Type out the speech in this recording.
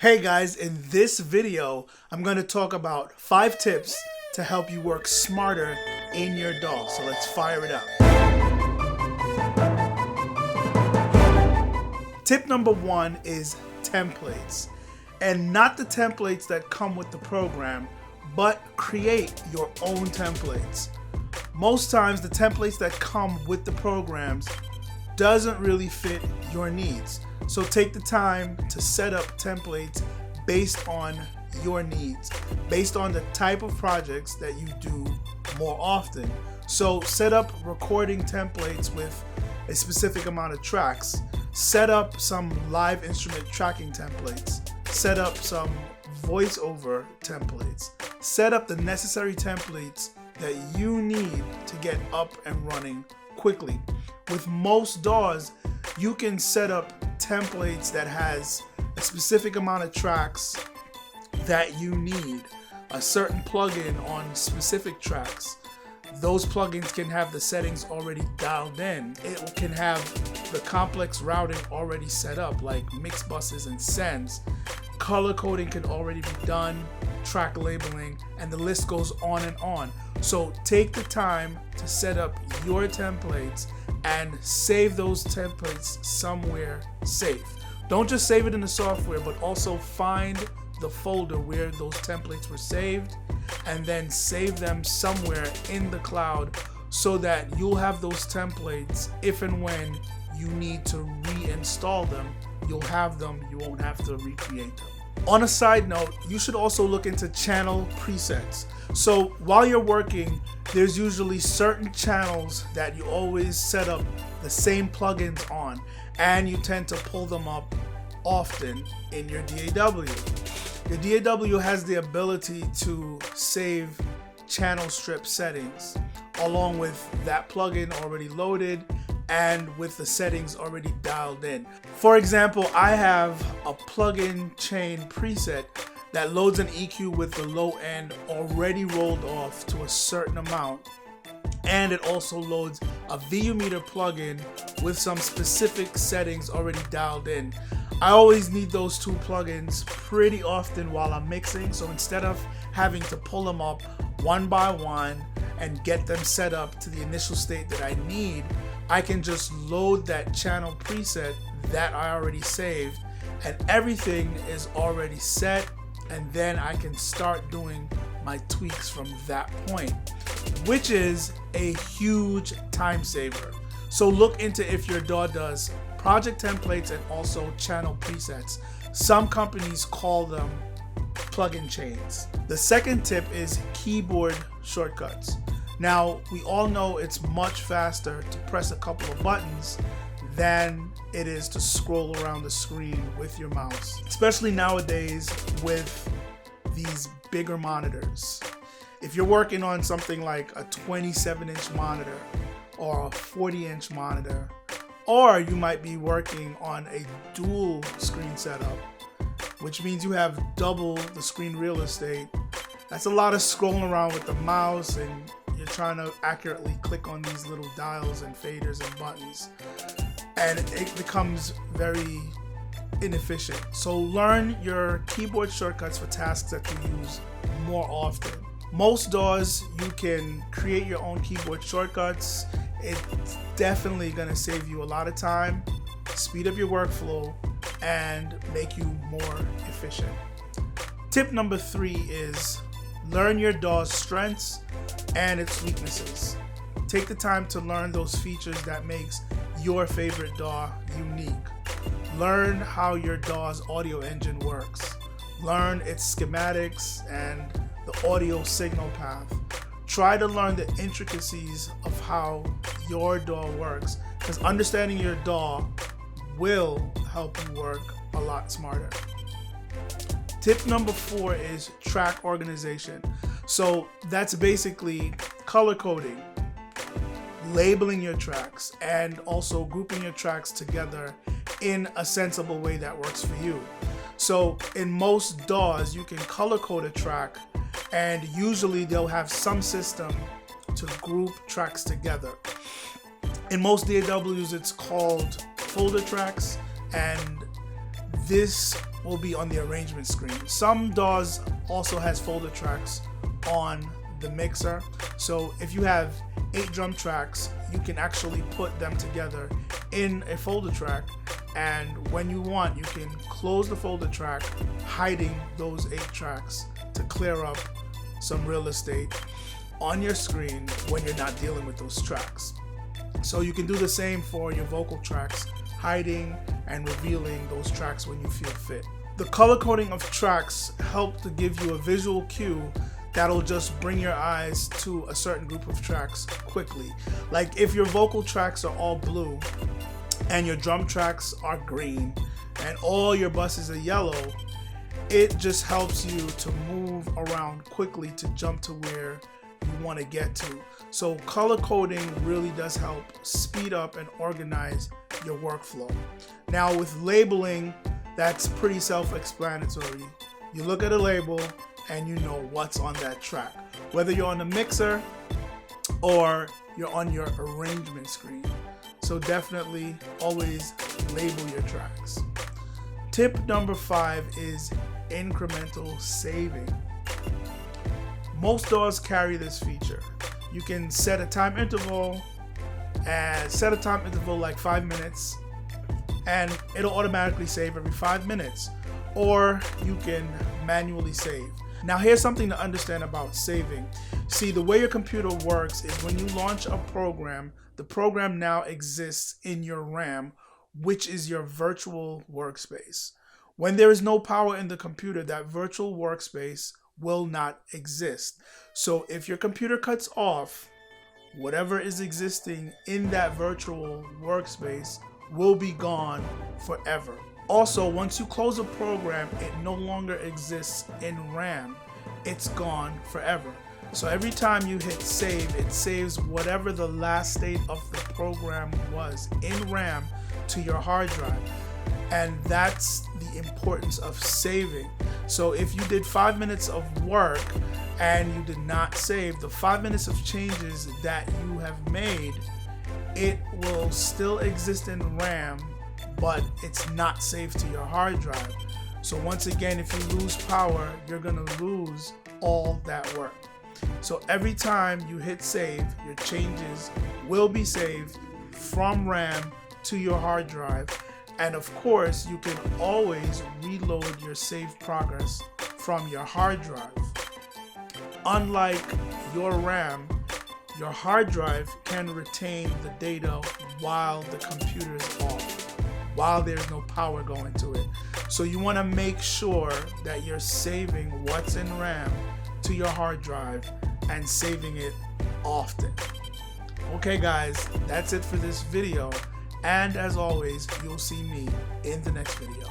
Hey guys, in this video, I'm going to talk about 5 tips to help you work smarter in your DAW. So let's fire it up. Tip number 1 is templates. And not the templates that come with the program, but create your own templates. Most times the templates that come with the programs doesn't really fit your needs. So take the time to set up templates based on your needs, based on the type of projects that you do more often. So set up recording templates with a specific amount of tracks. Set up some live instrument tracking templates. Set up some voiceover templates. Set up the necessary templates that you need to get up and running quickly. With most DAWs, you can set up templates that has a specific amount of tracks that you need, a certain plugin on specific tracks. Those plugins can have the settings already dialed in. It can have the complex routing already set up, like mix buses and sends. Color coding can already be done, track labeling, and the list goes on and on. So take the time to set up your templates and save those templates somewhere safe. Don't just save it in the software, but also find the folder where those templates were saved and then save them somewhere in the cloud so that you'll have those templates if and when you need to reinstall them. You'll have them, you won't have to recreate them. On a side note, you should also look into channel presets. So while you're working, there's usually certain channels that you always set up the same plugins on, and you tend to pull them up often in your D.A.W. The D.A.W has the ability to save channel strip settings along with that plugin already loaded and with the settings already dialed in. For example, I have a plugin chain preset that loads an EQ with the low end already rolled off to a certain amount, and it also loads a VU meter plugin with some specific settings already dialed in. I always need those 2 plugins pretty often while I'm mixing, so instead of having to pull them up one by one and get them set up to the initial state that I need, I can just load that channel preset that I already saved, and everything is already set, and then I can start doing my tweaks from that point, which is a huge time saver. So look into if your DAW does project templates and also channel presets. Some companies call them plugin chains. The second tip is keyboard shortcuts. Now, we all know it's much faster to press a couple of buttons than it is to scroll around the screen with your mouse, especially nowadays with these bigger monitors. If you're working on something like a 27-inch monitor or a 40-inch monitor, or you might be working on a dual screen setup, which means you have double the screen real estate. That's a lot of scrolling around with the mouse, and you're trying to accurately click on these little dials and faders and buttons, and it becomes very inefficient. So learn your keyboard shortcuts for tasks that you use more often. Most DAWs, you can create your own keyboard shortcuts. It's definitely going to save you a lot of time, speed up your workflow, and make you more efficient. Tip number 3 is learn your DAW's strengths and its weaknesses. Take the time to learn those features that makes your favorite DAW unique. Learn how your DAW's audio engine works. Learn its schematics and the audio signal path. Try to learn the intricacies of how your DAW works, because understanding your DAW will help you work a lot smarter. Tip number 4 is track organization. So that's basically color coding, labeling your tracks, and also grouping your tracks together in a sensible way that works for you. So in most DAWs, you can color code a track, and usually they'll have some system to group tracks together. In most D.A.Ws, it's called folder tracks, and this will be on the arrangement screen. Some DAWs also has folder tracks on the mixer. So if you have 8 drum tracks, you can actually put them together in a folder track, and when you want, you can close the folder track, hiding those 8 tracks to clear up some real estate on your screen when you're not dealing with those tracks. So you can do the same for your vocal tracks, hiding and revealing those tracks when you feel fit. The color coding of tracks help to give you a visual cue that'll just bring your eyes to a certain group of tracks quickly. Like if your vocal tracks are all blue and your drum tracks are green and all your buses are yellow, it just helps you to move around quickly to jump to where you want to get to. So color coding really does help speed up and organize your workflow. Now with labeling, that's pretty self-explanatory. You look at a label and you know what's on that track, whether you're on the mixer or you're on your arrangement screen. So definitely always label your tracks. Tip number 5 is incremental saving. Most DAWs carry this feature. You can set a time interval like 5 minutes, and it'll automatically save every 5 minutes, or you can manually save. Now here's something to understand about saving. See, the way your computer works is when you launch a program, the program now exists in your RAM, which is your virtual workspace. When there is no power in the computer, that virtual workspace will not exist. So if your computer cuts off, whatever is existing in that virtual workspace will be gone forever. Also, once you close a program, it no longer exists in RAM. It's gone forever. So every time you hit save, it saves whatever the last state of the program was in RAM to your hard drive. And that's the importance of saving. So if you did 5 minutes of work and you did not save, the 5 minutes of changes that you have made, it will still exist in RAM, but it's not saved to your hard drive. So once again, if you lose power, you're gonna lose all that work. So every time you hit save, your changes will be saved from RAM to your hard drive. And of course, you can always reload your saved progress from your hard drive. Unlike your RAM, your hard drive can retain the data while the computer is off, while there's no power going to it. So you want to make sure that you're saving what's in RAM to your hard drive and saving it often. Okay guys, that's it for this video. And as always, you'll see me in the next video.